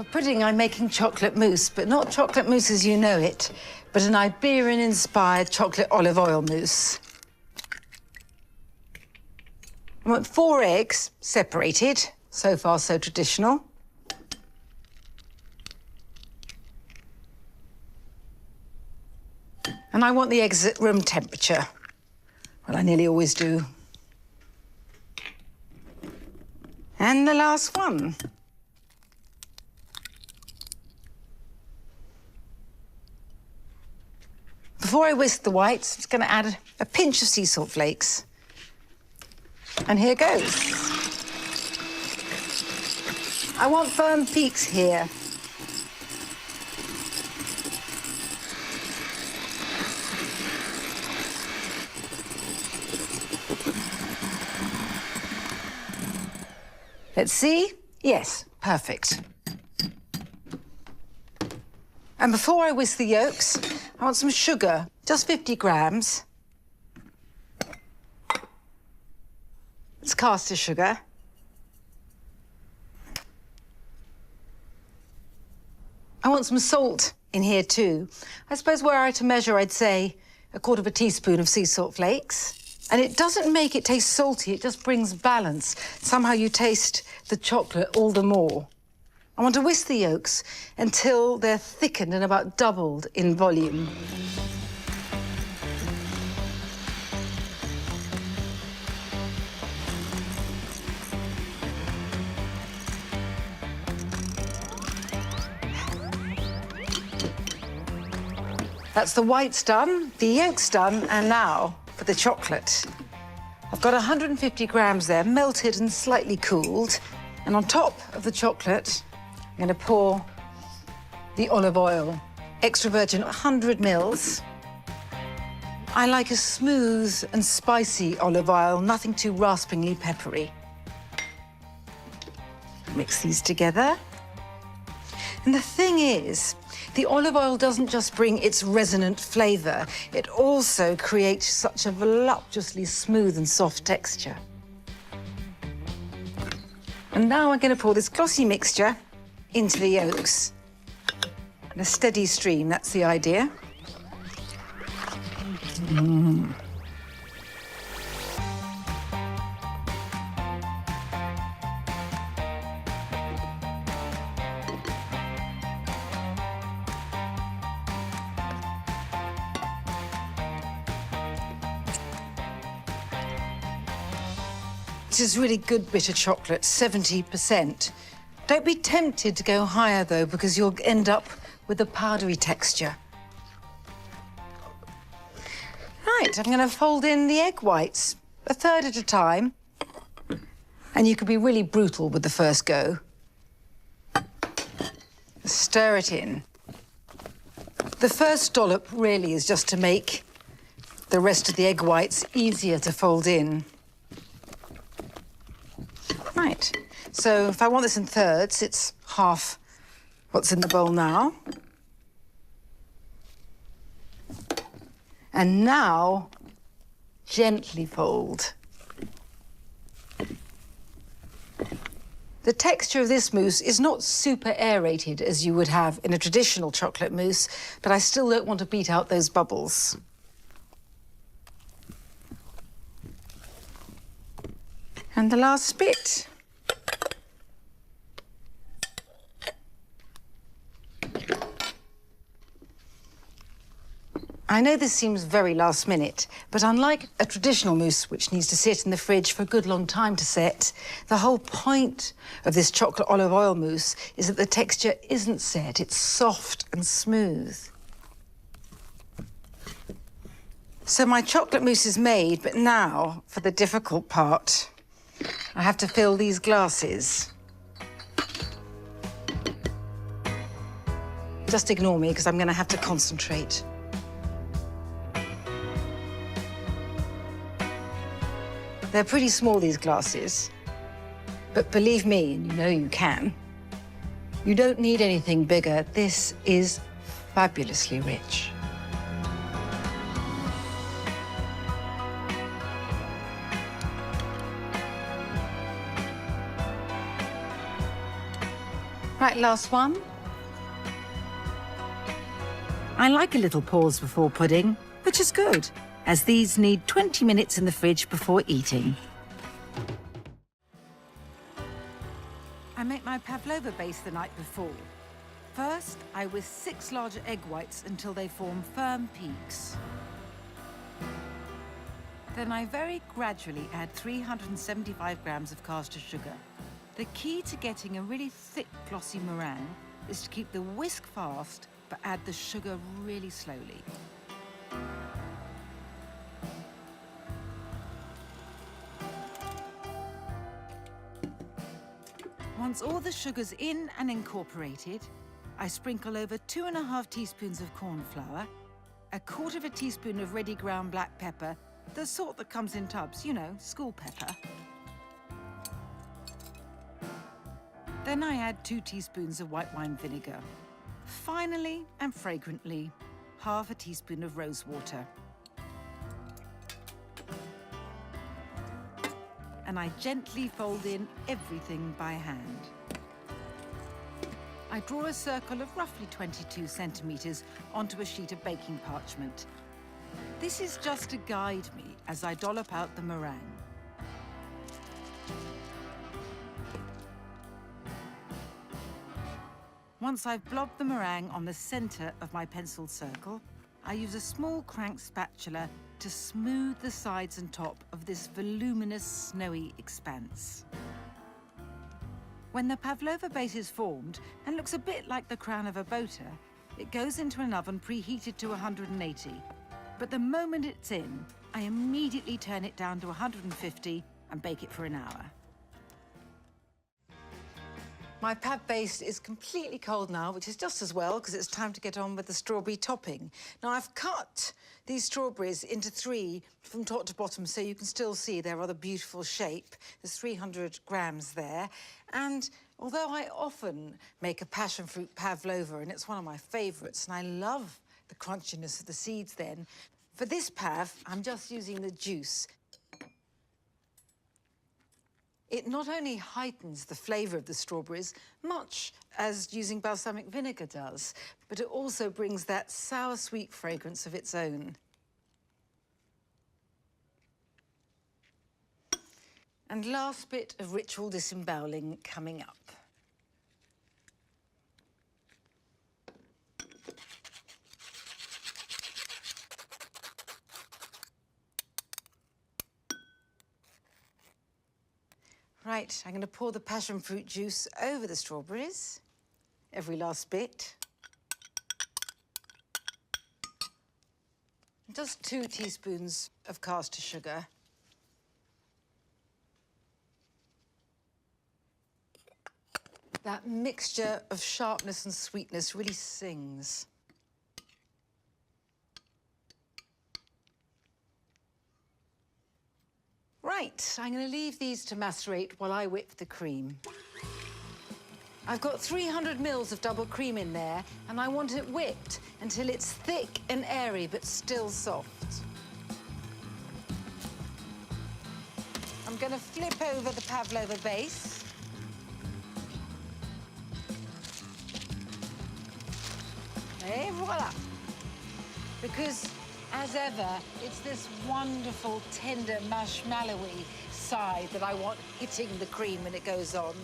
For pudding, I'm making chocolate mousse, but not chocolate mousse as you know it, but an Iberian-inspired chocolate olive oil mousse. I want 4 eggs, separated. So far, so traditional. And I want the eggs at room temperature. Well, I nearly always do. And the last one. Before I whisk the whites, I'm just going to add a pinch of sea salt flakes. And here goes. I want firm peaks here. Let's see. Yes, perfect. And before I whisk the yolks, I want some sugar, just 50 grams. It's caster sugar. I want some salt in here too. I suppose were I to measure, I'd say 1/4 teaspoon of sea salt flakes. And it doesn't make it taste salty, it just brings balance. Somehow you taste the chocolate all the more. I want to whisk the yolks until they're thickened and about doubled in volume. That's the whites done, the yolks done, and now for the chocolate. I've got 150 grams there, melted and slightly cooled. And on top of the chocolate, I'm going to pour the olive oil, extra virgin, 100 mils. I like a smooth and spicy olive oil, nothing too raspingly peppery. Mix these together. And the thing is, the olive oil doesn't just bring its resonant flavour, it also creates such a voluptuously smooth and soft texture. And now I'm going to pour this glossy mixture into the yolks. And a steady stream, that's the idea. This is really good bitter chocolate, 70%. Don't be tempted to go higher, though, because you'll end up with a powdery texture. Right, I'm going to fold in the egg whites, 1/3 at a time. And you can be really brutal with the first go. Stir it in. The first dollop really is just to make the rest of the egg whites easier to fold in. Right, so if I want this in thirds, it's half what's in the bowl now. And now, gently fold. The texture of this mousse is not super aerated as you would have in a traditional chocolate mousse, but I still don't want to beat out those bubbles. And the last bit. I know this seems very last minute, but unlike a traditional mousse, which needs to sit in the fridge for a good long time to set, the whole point of this chocolate olive oil mousse is that the texture isn't set, it's soft and smooth. So my chocolate mousse is made, but now for the difficult part. I have to fill these glasses. Just ignore me, because I'm going to have to concentrate. They're pretty small, these glasses. But believe me, and you know you can, you don't need anything bigger. This is fabulously rich. Right, last one. I like a little pause before pudding, which is good, as these need 20 minutes in the fridge before eating. I make my pavlova base the night before. First, I whisk 6 larger egg whites until they form firm peaks. Then I very gradually add 375 grams of caster sugar. The key to getting a really thick, glossy meringue is to keep the whisk fast, but add the sugar really slowly. Once all the sugar's in and incorporated, I sprinkle over 2½ teaspoons of corn flour, 1/4 teaspoon of ready ground black pepper, the sort that comes in tubs, you know, school pepper. Then I add 2 teaspoons of white wine vinegar. Finally, and fragrantly, 1/2 teaspoon of rose water. And I gently fold in everything by hand. I draw a circle of roughly 22 centimetres onto a sheet of baking parchment. This is just to guide me as I dollop out the meringue. Once I've blobbed the meringue on the centre of my penciled circle, I use a small crank spatula to smooth the sides and top of this voluminous, snowy expanse. When the pavlova base is formed and looks a bit like the crown of a boater, it goes into an oven preheated to 180. But the moment it's in, I immediately turn it down to 150 and bake it for an hour. My pav base is completely cold now, which is just as well, because it's time to get on with the strawberry topping. Now, I've cut these strawberries into 3 from top to bottom, so you can still see their rather beautiful shape. There's 300 grams there. And although I often make a passionfruit pavlova, and it's one of my favourites, and I love the crunchiness of the seeds then, for this pav, I'm just using the juice. It not only heightens the flavour of the strawberries, much as using balsamic vinegar does, but it also brings that sour-sweet fragrance of its own. And last bit of ritual disemboweling coming up. Right, I'm going to pour the passion fruit juice over the strawberries, every last bit. Just 2 teaspoons of caster sugar. That mixture of sharpness and sweetness really sings. Right, I'm going to leave these to macerate while I whip the cream. I've got 300 mils of double cream in there, and I want it whipped until it's thick and airy, but still soft. I'm going to flip over the pavlova base. Et voila. Because, as ever, it's this wonderful, tender, marshmallowy side that I want hitting the cream when it goes on.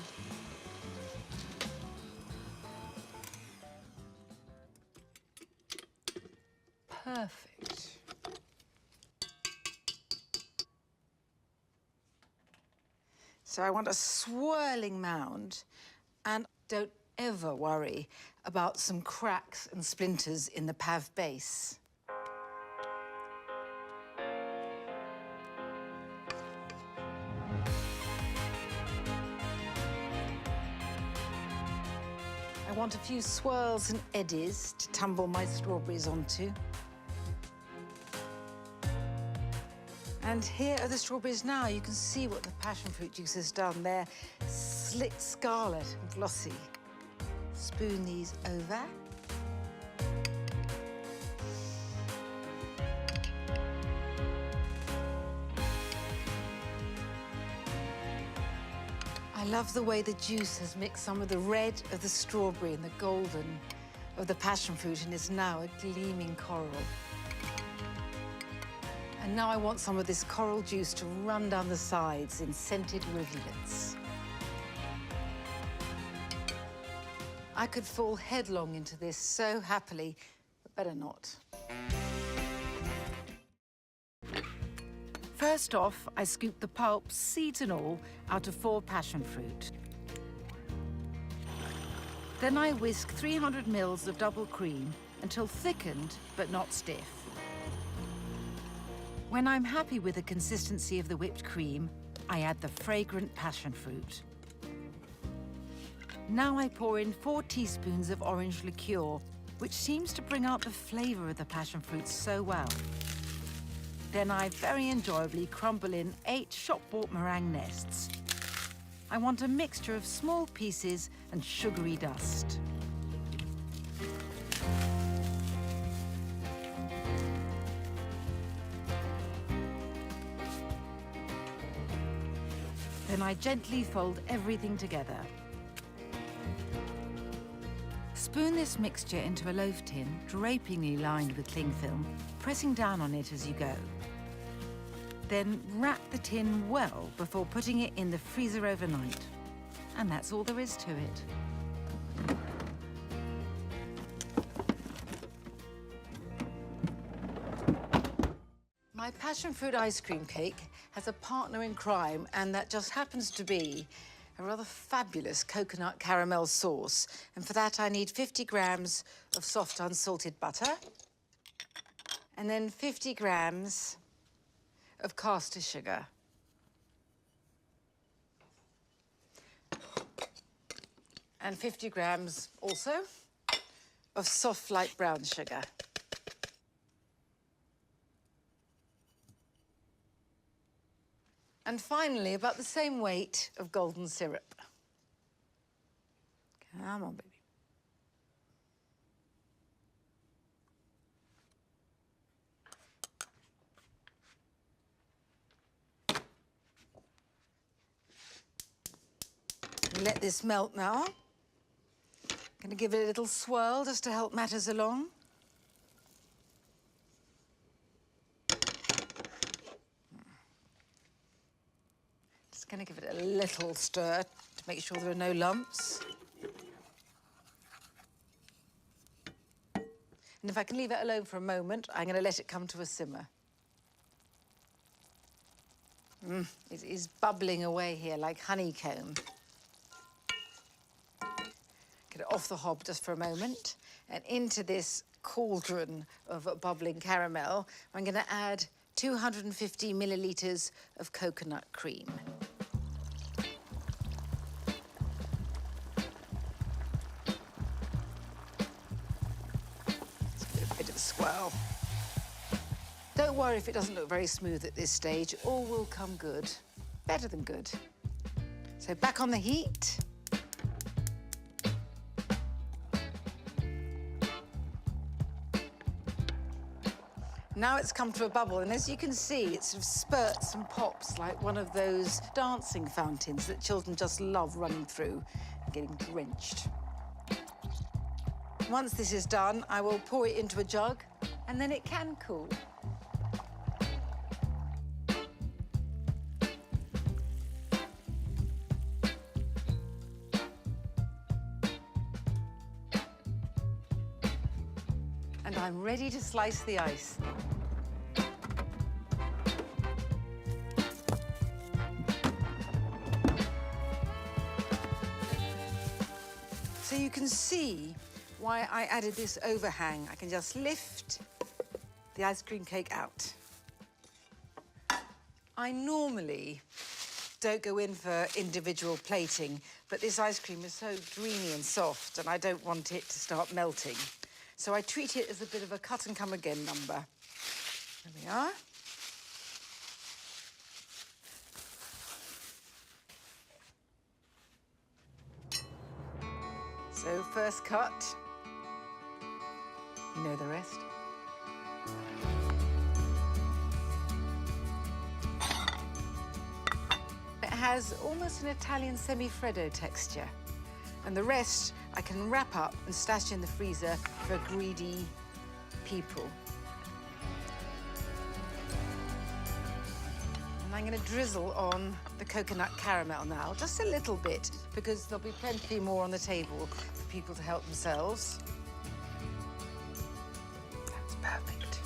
Perfect. So I want a swirling mound, and don't ever worry about some cracks and splinters in the pav base. I want a few swirls and eddies to tumble my strawberries onto. And here are the strawberries now. You can see what the passion fruit juice has done. They're slick scarlet and glossy. Spoon these over. I love the way the juice has mixed some of the red of the strawberry and the golden of the passion fruit and is now a gleaming coral. And now I want some of this coral juice to run down the sides in scented rivulets. I could fall headlong into this so happily, but better not. First off, I scoop the pulp, seeds and all, out of 4 passion fruit. Then I whisk 300 ml of double cream until thickened but not stiff. When I'm happy with the consistency of the whipped cream, I add the fragrant passion fruit. Now I pour in 4 teaspoons of orange liqueur, which seems to bring out the flavour of the passion fruit so well. Then I very enjoyably crumble in 8 shop-bought meringue nests. I want a mixture of small pieces and sugary dust. Then I gently fold everything together. Spoon this mixture into a loaf tin, drapingly lined with cling film, pressing down on it as you go. Then wrap the tin well before putting it in the freezer overnight. And that's all there is to it. My passion fruit ice cream cake has a partner in crime, and that just happens to be a rather fabulous coconut caramel sauce. And for that, I need 50 grams of soft unsalted butter, and then 50 grams of caster sugar. And 50 grams also of soft light brown sugar. And finally, about the same weight of golden syrup. Come on, baby. Let this melt now. Going to give it a little swirl just to help matters along. Just going to give it a little stir to make sure there are no lumps. And if I can leave it alone for a moment, I'm going to let it come to a simmer. It is bubbling away here like honeycomb. Get it off the hob just for a moment. And into this cauldron of bubbling caramel, I'm going to add 250 millilitres of coconut cream. Let's give it a bit of a swirl. Don't worry if it doesn't look very smooth at this stage. All will come good. Better than good. So back on the heat. Now it's come to a bubble, and as you can see, it sort of spurts and pops like one of those dancing fountains that children just love running through and getting drenched. Once this is done, I will pour it into a jug, and then it can cool. And I'm ready to slice the ice. So you can see why I added this overhang. I can just lift the ice cream cake out. I normally don't go in for individual plating, but this ice cream is so dreamy and soft, and I don't want it to start melting. So I treat it as a bit of a cut and come again number. There we are. So first cut, you know the rest. It has almost an Italian semi-freddo texture. And the rest I can wrap up and stash in the freezer for greedy people. And I'm going to drizzle on the coconut caramel now, just a little bit, because there'll be plenty more on the table for people to help themselves. That's perfect.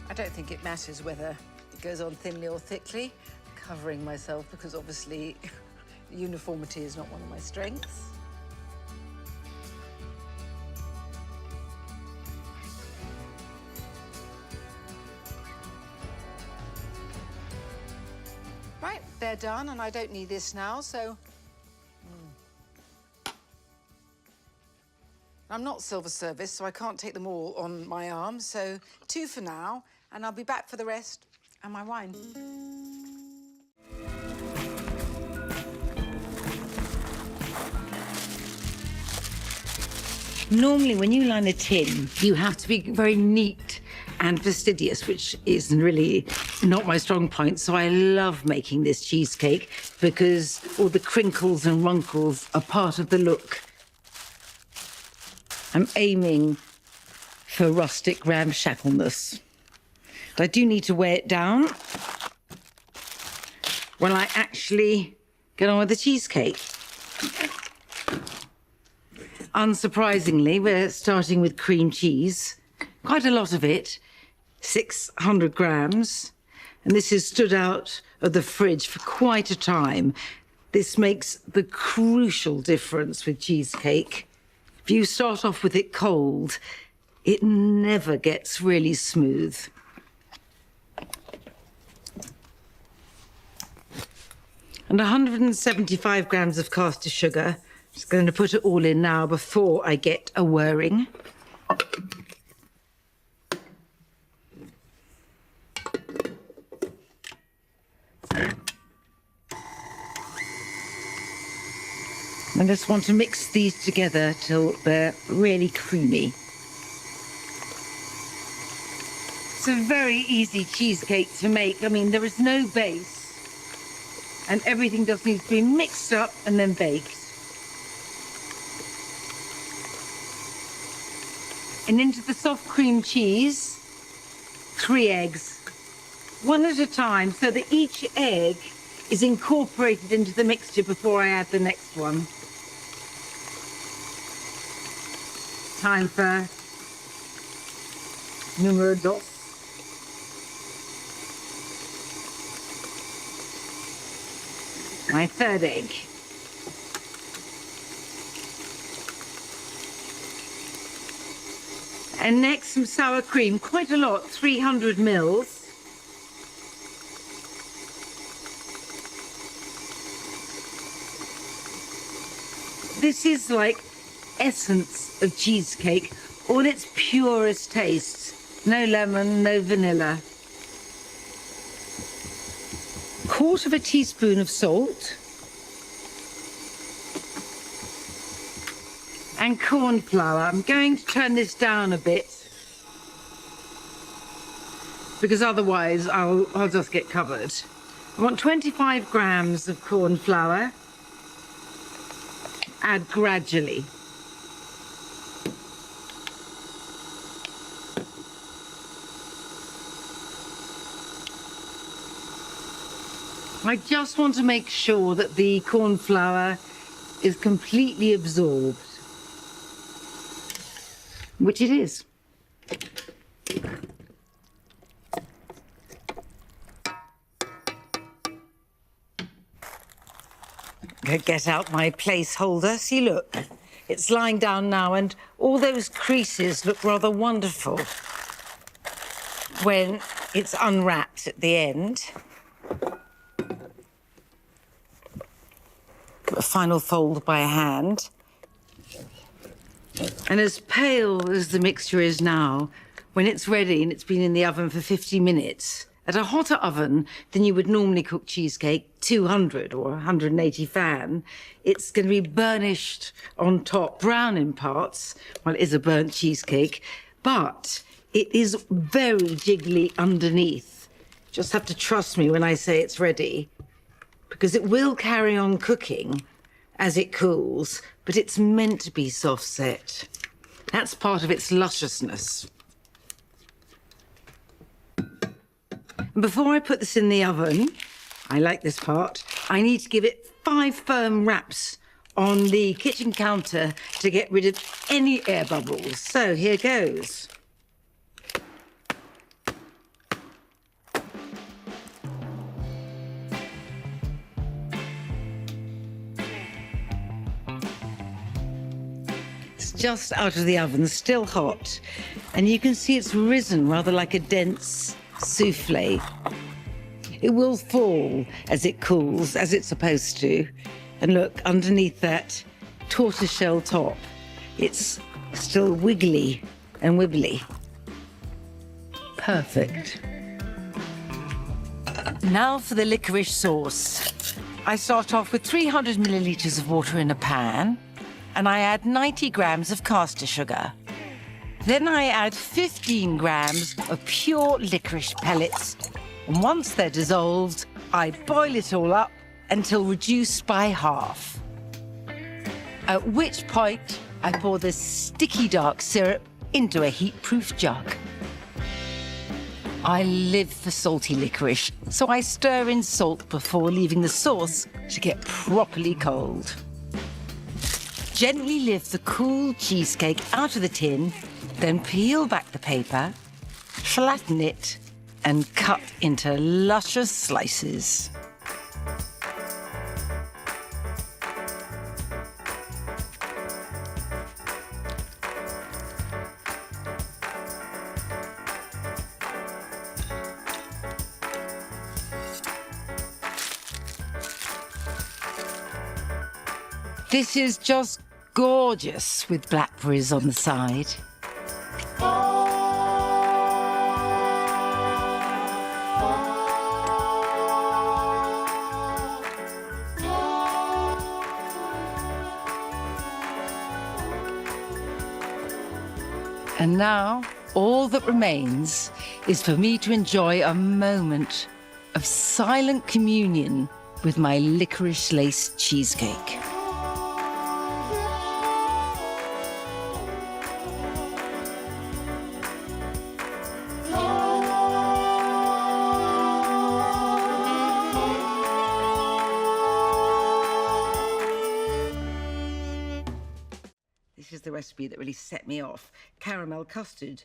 I don't think it matters whether it goes on thinly or thickly, covering myself, because obviously uniformity is not one of my strengths. Right, they're done, and I don't need this now, so... I'm not silver service, so I can't take them all on my arm, so 2 for now, and I'll be back for the rest and my wine. Normally, when you line a tin, you have to be very neat and fastidious, which is really not my strong point. So I love making this cheesecake because all the crinkles and wrinkles are part of the look. I'm aiming for rustic ramshackleness. But I do need to weigh it down when I actually get on with the cheesecake. Unsurprisingly, we're starting with cream cheese. Quite a lot of it, 600 grams. And this has stood out of the fridge for quite a time. This makes the crucial difference with cheesecake. If you start off with it cold, it never gets really smooth. And 175 grams of caster sugar. Just going to put it all in now before I get a whirring. I just want to mix these together till they're really creamy. It's a very easy cheesecake to make. I mean, there is no base, and everything just needs to be mixed up and then baked. And into the soft cream cheese, 3 eggs, one at a time, so that each egg is incorporated into the mixture before I add the next one. Time for numero dos. My 3rd egg. And next, some sour cream, quite a lot, 300 mils. This is like essence of cheesecake, all its purest tastes. No lemon, no vanilla. 1/4 teaspoon of salt. And corn flour. I'm going to turn this down a bit because otherwise I'll just get covered. I want 25 grams of corn flour. Add gradually. I just want to make sure that the corn flour is completely absorbed, which it is. Get out my placeholder. See, look, it's lying down now, and all those creases look rather wonderful when it's unwrapped at the end. A final fold by hand. And as pale as the mixture is now, when it's ready and it's been in the oven for 50 minutes, at a hotter oven than you would normally cook cheesecake, 200 or 180 fan, it's going to be burnished on top, brown in parts. Well, it is a burnt cheesecake, but It is very jiggly underneath. Just have to trust me when I say it's ready, because it will carry on cooking as it cools, but it's meant to be soft set. That's part of its lusciousness. And before I put this in the oven, I like this part, I need to give it 5 firm raps on the kitchen counter to get rid of any air bubbles. So here goes. Just out of the oven, still hot. And you can see it's risen rather like a dense souffle. It will fall as it cools, as it's supposed to. And look, underneath that tortoiseshell top, it's still wiggly and wibbly. Perfect. Now for the licorice sauce. I start off with 300 millilitres of water in a pan, and I add 90 grams of caster sugar. Then I add 15 grams of pure licorice pellets. And once they're dissolved, I boil it all up until reduced by half. At which point, I pour the sticky dark syrup into a heat-proof jug. I live for salty licorice, so I stir in salt before leaving the sauce to get properly cold. Gently lift the cool cheesecake out of the tin, then peel back the paper, flatten it, and cut into luscious slices. This is just gorgeous with blackberries on the side. And now, all that remains is for me to enjoy a moment of silent communion with my licorice-laced cheesecake. This is the recipe that really set me off. Caramel custard.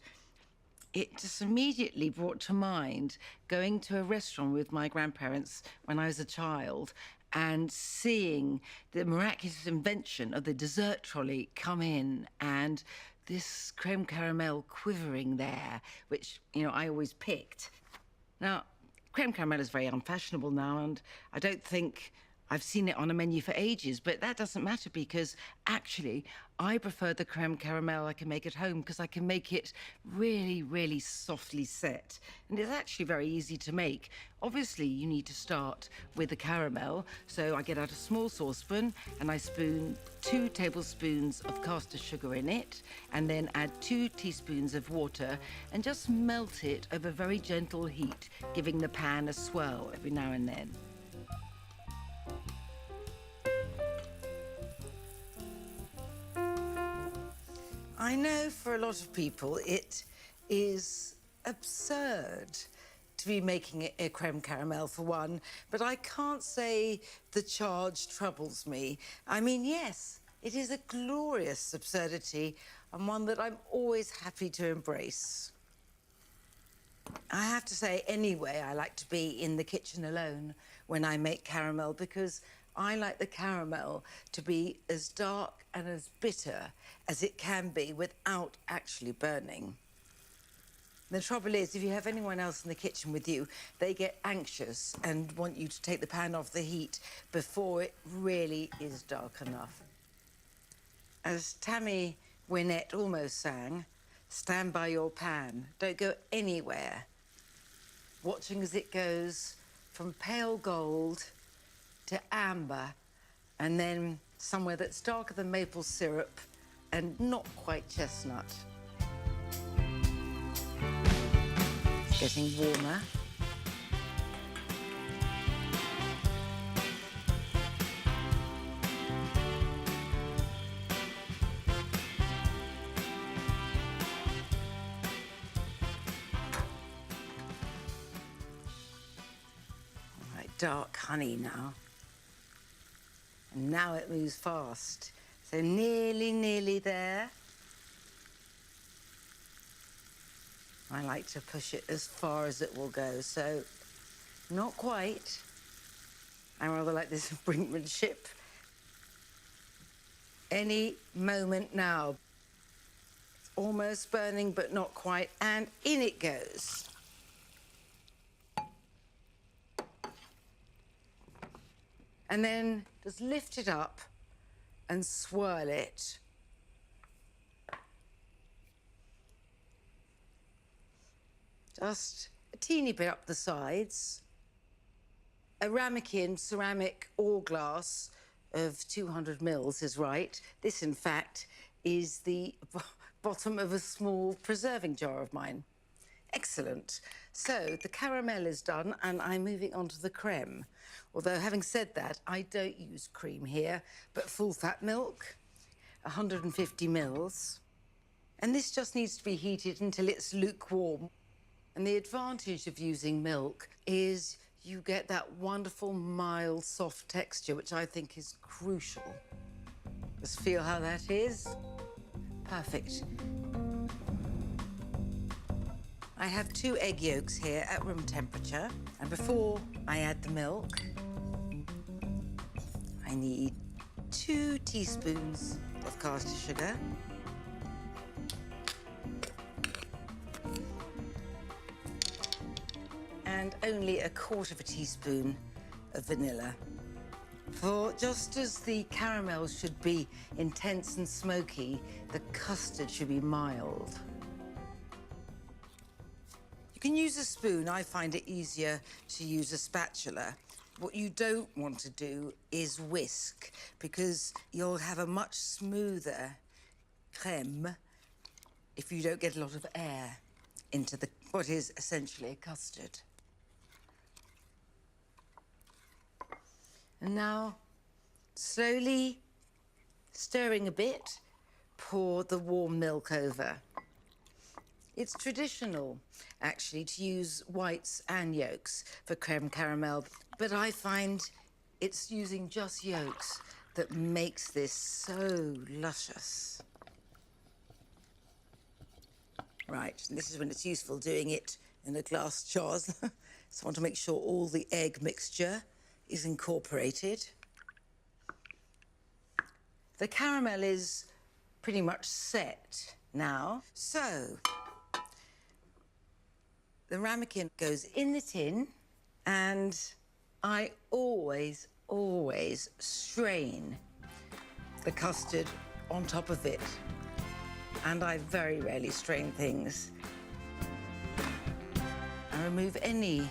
It just immediately brought to mind going to a restaurant with my grandparents when I was a child and seeing the miraculous invention of the dessert trolley come in and this creme caramel quivering there, which, you know, I always picked. Now, creme caramel is very unfashionable now, and I don't think I've seen it on a menu for ages, but that doesn't matter because actually I prefer the creme caramel I can make at home because I can make it really, really softly set. And it's actually very easy to make. Obviously, you need to start with the caramel. So I get out a small saucepan and I spoon 2 tablespoons of caster sugar in it and then add 2 teaspoons of water and just melt it over very gentle heat, giving the pan a swirl every now and then. I know for a lot of people it is absurd to be making a creme caramel for one, but I can't say the charge troubles me. I mean, yes, it is a glorious absurdity and one that I'm always happy to embrace. I have to say, anyway, I like to be in the kitchen alone when I make caramel because I like the caramel to be as dark and as bitter as it can be without actually burning. The trouble is, if you have anyone else in the kitchen with you, they get anxious and want you to take the pan off the heat before it really is dark enough. As Tammy Wynette almost sang, stand by your pan, don't go anywhere, watching as it goes from pale gold to amber, and then somewhere that's darker than maple syrup and not quite chestnut. getting warmer. Dark honey now. And now it moves fast. So nearly there. I like to push it as far as it will go, so not quite. I rather like this brinkmanship. Any moment now. It's almost burning, but not quite, and in it goes. And then just lift it up and swirl it. Just a teeny bit up the sides. A ramekin, ceramic or glass of 200 mils is right. This, in fact, is the bottom of a small preserving jar of mine. Excellent. So the caramel is done and I'm moving on to the creme. Although, having said that, I don't use cream here, but full-fat milk, 150 mils. And this just needs to be heated until it's lukewarm. And the advantage of using milk is you get that wonderful, mild, soft texture, which I think is crucial. Just feel how that is. Perfect. I have 2 egg yolks here at room temperature. And before I add the milk, I need 2 teaspoons of caster sugar. And only 1/4 teaspoon of vanilla. For just as the caramel should be intense and smoky, the custard should be mild. You can use a spoon. I find it easier to use a spatula. What you don't want to do is whisk, because you'll have a much smoother creme if you don't get a lot of air into what is essentially a custard. And now, slowly stirring a bit, pour the warm milk over. It's traditional, actually, to use whites and yolks for creme caramel, but I find it's using just yolks that makes this so luscious. Right, and this is when it's useful doing it in a glass jar. So I want to make sure all the egg mixture is incorporated. The caramel is pretty much set now. So the ramekin goes in the tin, and I always strain the custard on top of it. And I very rarely strain things. I remove any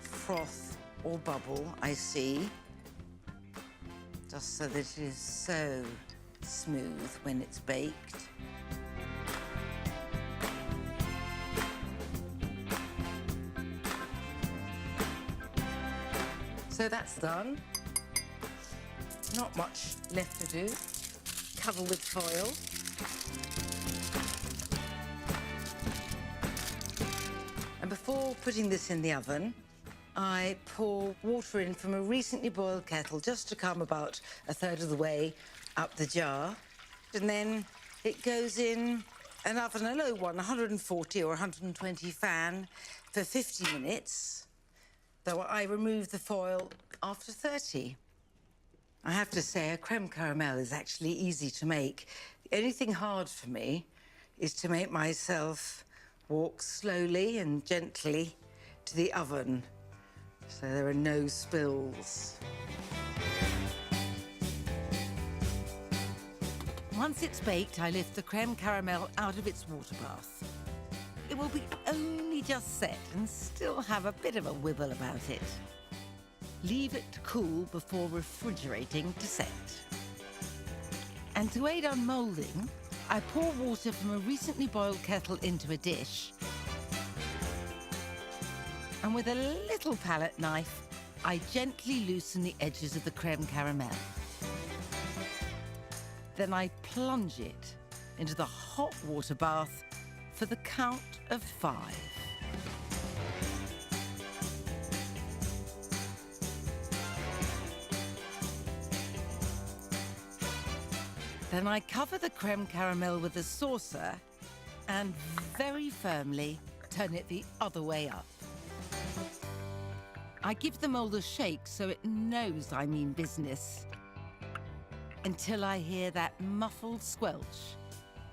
froth or bubble I see, just so that it is so smooth when it's baked. So that's done. Not much left to do. Cover with foil. And before putting this in the oven, I pour water in from a recently boiled kettle just to come about 1/3 of the way up the jar. And then it goes in an oven, a low one, 140 or 120 fan for 50 minutes, though I remove the foil after 30. I have to say, a creme caramel is actually easy to make. The only thing hard for me is to make myself walk slowly and gently to the oven, so there are no spills. Once it's baked, I lift the creme caramel out of its water bath. It will be only just set and still have a bit of a wibble about it. Leave it to cool before refrigerating to set. And to aid on moulding, I pour water from a recently boiled kettle into a dish. And with a little palette knife, I gently loosen the edges of the creme caramel. Then I plunge it into the hot water bath for the count of 5. Then I cover the creme caramel with a saucer and very firmly turn it the other way up. I give the mould a shake so it knows I mean business, until I hear that muffled squelch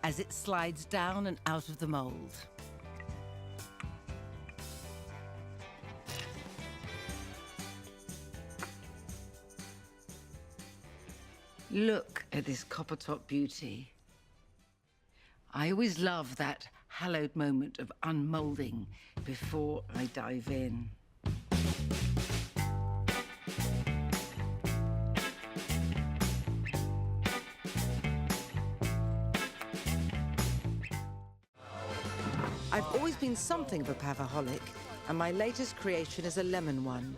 as it slides down and out of the mould. Look at this copper top beauty. I always love that hallowed moment of unmoulding before I dive in. I've always been something of a pavaholic, and my latest creation is a lemon one.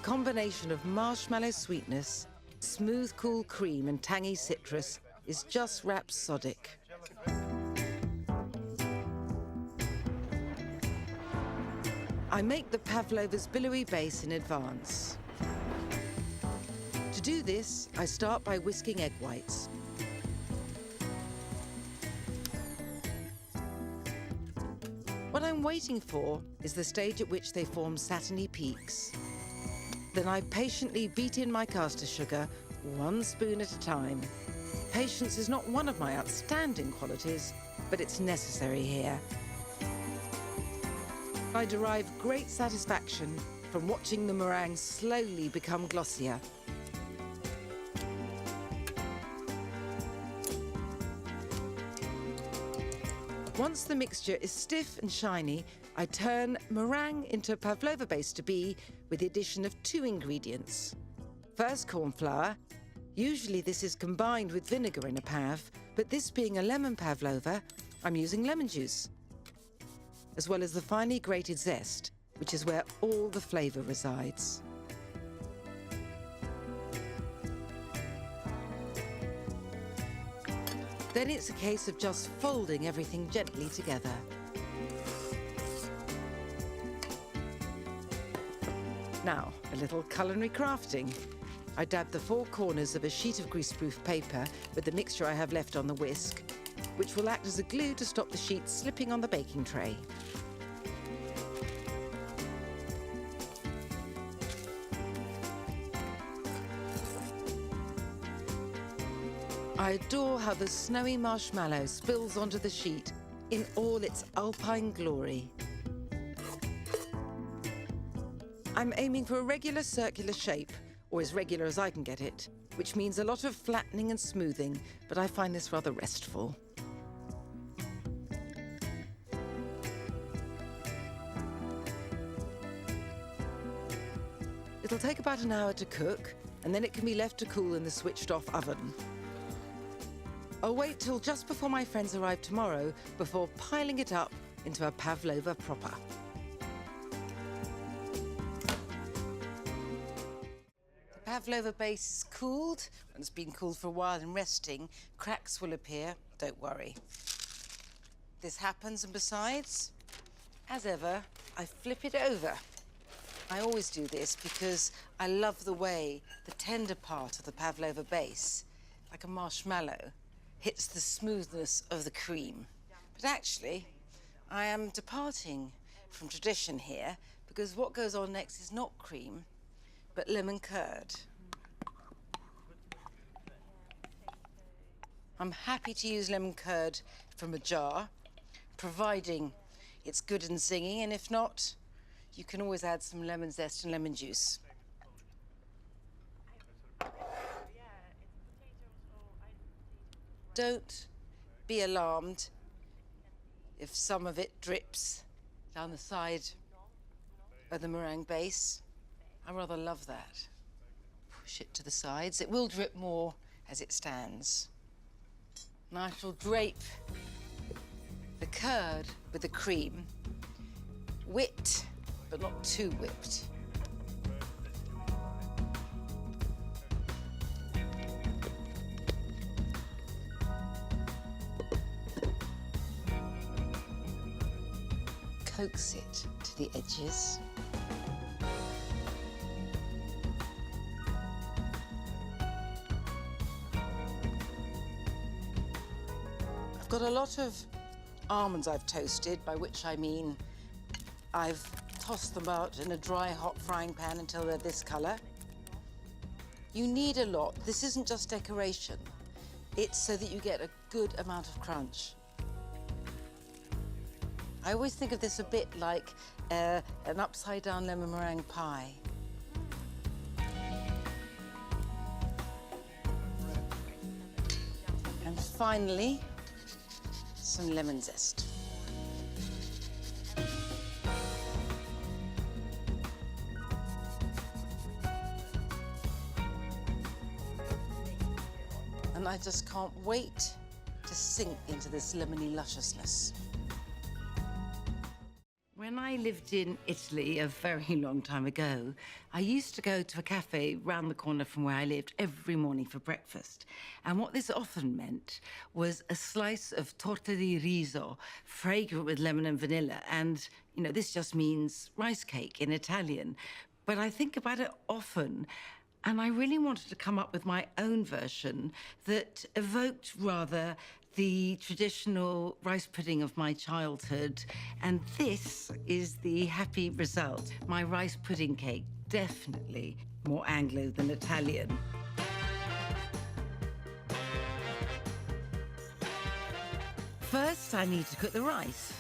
Combination of marshmallow sweetness, smooth, cool cream and tangy citrus is just rhapsodic. I make the pavlova's billowy base in advance. To do this, I start by whisking egg whites. What I'm waiting for is the stage at which they form satiny peaks. Then I patiently beat in my caster sugar, 1 spoon at a time. Patience is not one of my outstanding qualities, but it's necessary here. I derive great satisfaction from watching the meringue slowly become glossier. Once the mixture is stiff and shiny, I turn meringue into pavlova base to be with the addition of 2 ingredients. First, corn flour. Usually this is combined with vinegar in a pav, but this being a lemon pavlova, I'm using lemon juice, as well as the finely grated zest, which is where all the flavour resides. Then it's a case of just folding everything gently together. Now, a little culinary crafting. I dab the 4 corners of a sheet of greaseproof paper with the mixture I have left on the whisk, which will act as a glue to stop the sheet slipping on the baking tray. I adore how the snowy marshmallow spills onto the sheet in all its alpine glory. I'm aiming for a regular circular shape, or as regular as I can get it, which means a lot of flattening and smoothing, but I find this rather restful. It'll take about an hour to cook, and then it can be left to cool in the switched-off oven. I'll wait till just before my friends arrive tomorrow before piling it up into a pavlova proper. The pavlova base is cooled, and it's been cooled for a while and resting. Cracks will appear, don't worry. This happens, and besides, as ever, I flip it over. I always do this because I love the way the tender part of the pavlova base, like a marshmallow, hits the smoothness of the cream. But actually, I am departing from tradition here because what goes on next is not cream, but lemon curd. I'm happy to use lemon curd from a jar, providing it's good and zingy, and if not, you can always add some lemon zest and lemon juice. Don't be alarmed if some of it drips down the side of the meringue base. I rather love that. Push it to the sides. It will drip more as it stands. And I shall drape the curd with the cream, whipped but not too whipped. Coax it to the edges. I've got a lot of almonds I've toasted, by which I mean I've tossed them out in a dry, hot frying pan until they're this colour. You need a lot. This isn't just decoration. It's so that you get a good amount of crunch. I always think of this a bit like an upside-down lemon meringue pie. And finally, some lemon zest. And I just can't wait to sink into this lemony lusciousness. When I lived in Italy a very long time ago, I used to go to a cafe round the corner from where I lived every morning for breakfast. And what this often meant was a slice of torta di riso, fragrant with lemon and vanilla. And, you know, this just means rice cake in Italian. But I think about it often, and I really wanted to come up with my own version that evoked rather the traditional rice pudding of my childhood. And this is the happy result. My rice pudding cake, definitely more Anglo than Italian. First, I need to cook the rice.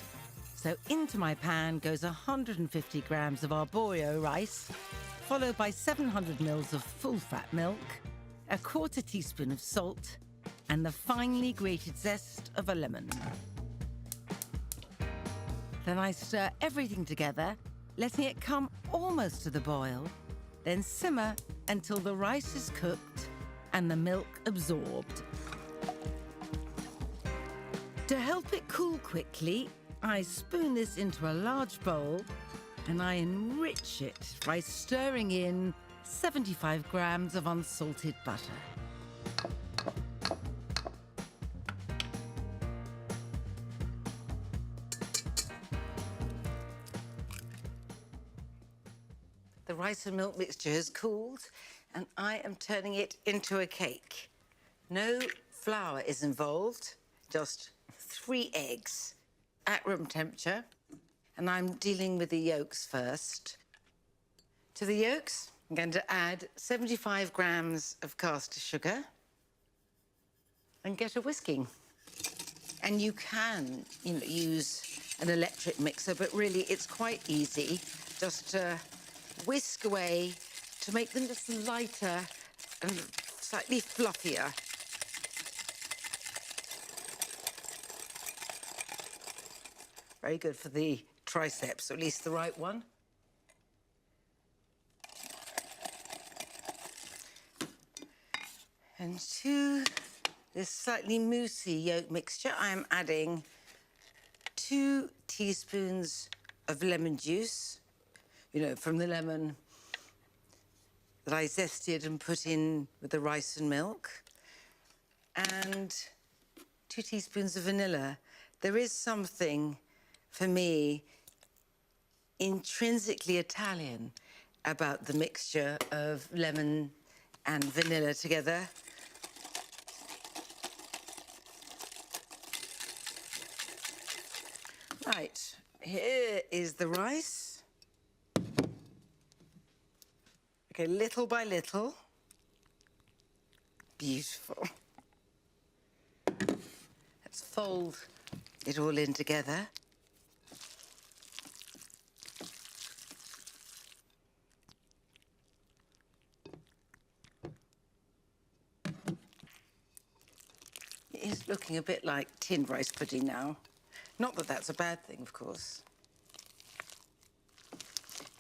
So into my pan goes 150 grams of arborio rice, followed by 700 mils of full-fat milk, a quarter teaspoon of salt, and the finely grated zest of a lemon. Then I stir everything together, letting it come almost to the boil, then simmer until the rice is cooked and the milk absorbed. To help it cool quickly, I spoon this into a large bowl and I enrich it by stirring in 75 grams of unsalted butter. The rice and milk mixture has cooled, and I am turning it into a cake. No flour is involved, just 3 eggs at room temperature. And I'm dealing with the yolks first. To the yolks, I'm going to add 75 grams of caster sugar and get a whisking. And you can, use an electric mixer, but really it's quite easy. Just whisk away to make them just lighter and slightly fluffier. Very good for the triceps, or at least the right one. And to this slightly moussey yolk mixture, I'm adding 2 teaspoons of lemon juice, from the lemon that I zested and put in with the rice and milk, and 2 teaspoons of vanilla. There is something, for me, intrinsically Italian about the mixture of lemon and vanilla together. Right, here is the rice. Okay, little by little. Beautiful. Let's fold it all in together. It is looking a bit like tinned rice pudding now. Not that that's a bad thing, of course.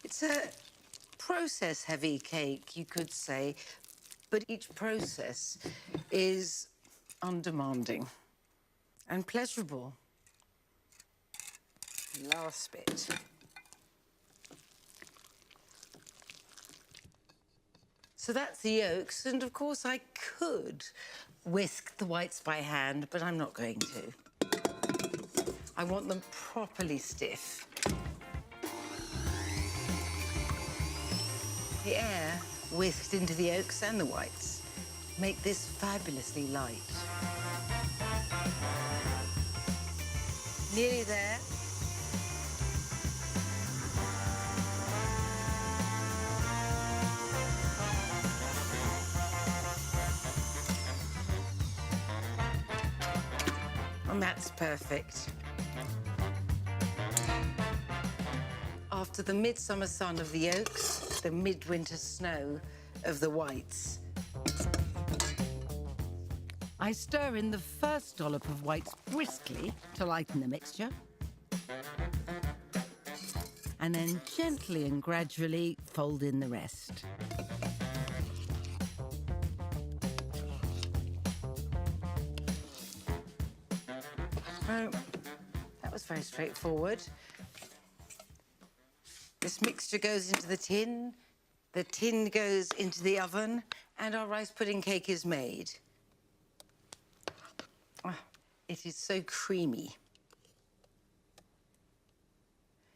It's a process-heavy cake, you could say, but each process is undemanding and pleasurable. Last bit. So that's the yolks, and of course I could whisk the whites by hand, but I'm not going to. I want them properly stiff. The air whisked into the yolks and the whites make this fabulously light. Nearly there. And that's perfect. After the midsummer sun of the yolks, the midwinter snow of the whites. I stir in the first dollop of whites briskly to lighten the mixture. And then gently and gradually fold in the rest. Oh, that was very straightforward. This mixture goes into the tin goes into the oven, and our rice pudding cake is made. Oh, it is so creamy.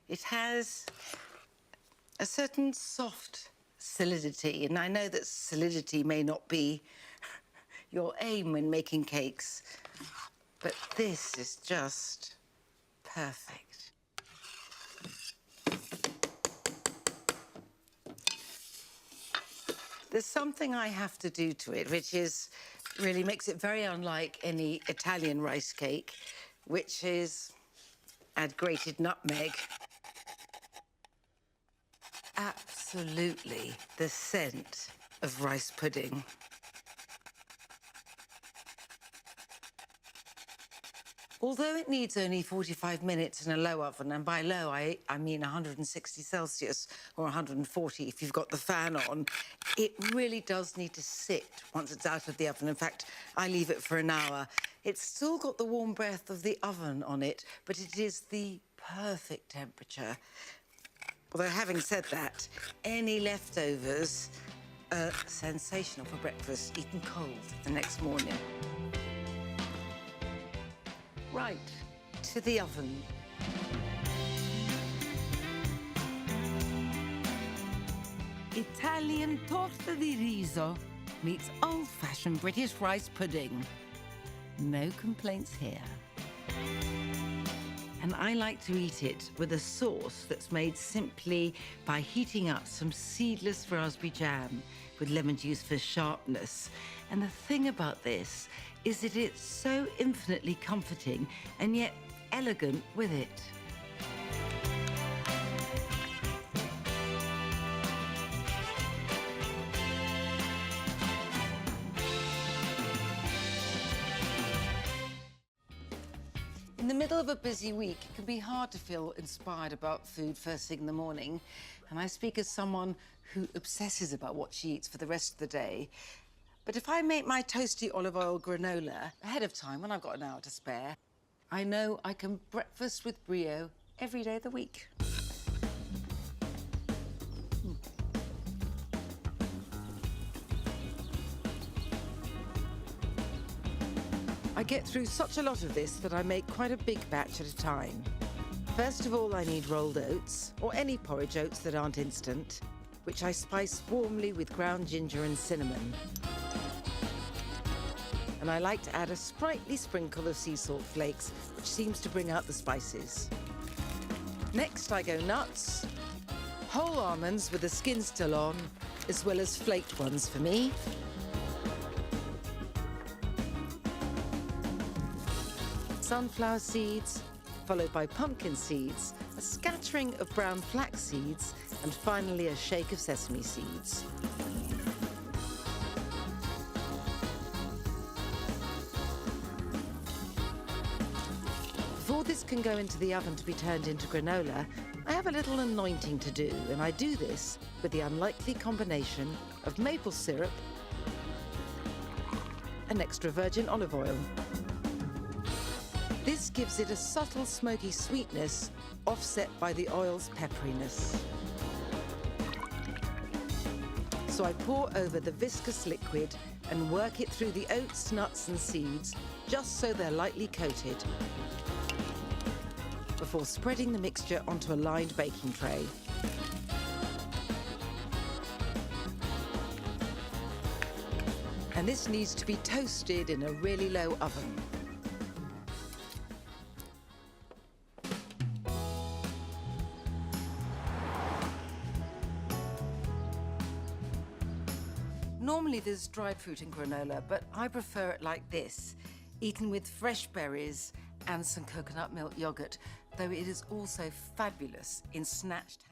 It has a certain soft solidity, and I know that solidity may not be your aim when making cakes, but this is just perfect. There's something I have to do to it, which is really makes it very unlike any Italian rice cake, which is add grated nutmeg. Absolutely the scent of rice pudding. Although it needs only 45 minutes in a low oven, and by low I mean 160 Celsius or 140 if you've got the fan on, it really does need to sit once it's out of the oven. In fact, I leave it for an hour. It's still got the warm breath of the oven on it, but it is the perfect temperature. Although having said that, any leftovers are sensational for breakfast, eaten cold the next morning. Right, to the oven. Italian torta di riso meets old-fashioned British rice pudding. No complaints here. And I like to eat it with a sauce that's made simply by heating up some seedless raspberry jam with lemon juice for sharpness. And the thing about this is that it's so infinitely comforting and yet elegant with it. In the middle of a busy week, it can be hard to feel inspired about food first thing in the morning. And I speak as someone who obsesses about what she eats for the rest of the day. But if I make my toasty olive oil granola ahead of time, when I've got an hour to spare, I know I can breakfast with brio every day of the week. I get through such a lot of this that I make quite a big batch at a time. First of all, I need rolled oats, or any porridge oats that aren't instant, which I spice warmly with ground ginger and cinnamon. And I like to add a sprightly sprinkle of sea salt flakes, which seems to bring out the spices. Next, I go nuts, whole almonds with the skin still on, as well as flaked ones for me. Sunflower seeds, followed by pumpkin seeds, a scattering of brown flax seeds, and finally a shake of sesame seeds. Before this can go into the oven to be turned into granola, I have a little anointing to do, and I do this with the unlikely combination of maple syrup and extra virgin olive oil. This gives it a subtle smoky sweetness, offset by the oil's pepperiness. So I pour over the viscous liquid and work it through the oats, nuts and seeds, just so they're lightly coated, before spreading the mixture onto a lined baking tray. And this needs to be toasted in a really low oven. Normally there's dried fruit in granola, but I prefer it like this, eaten with fresh berries and some coconut milk yogurt, though it is also fabulous in snatched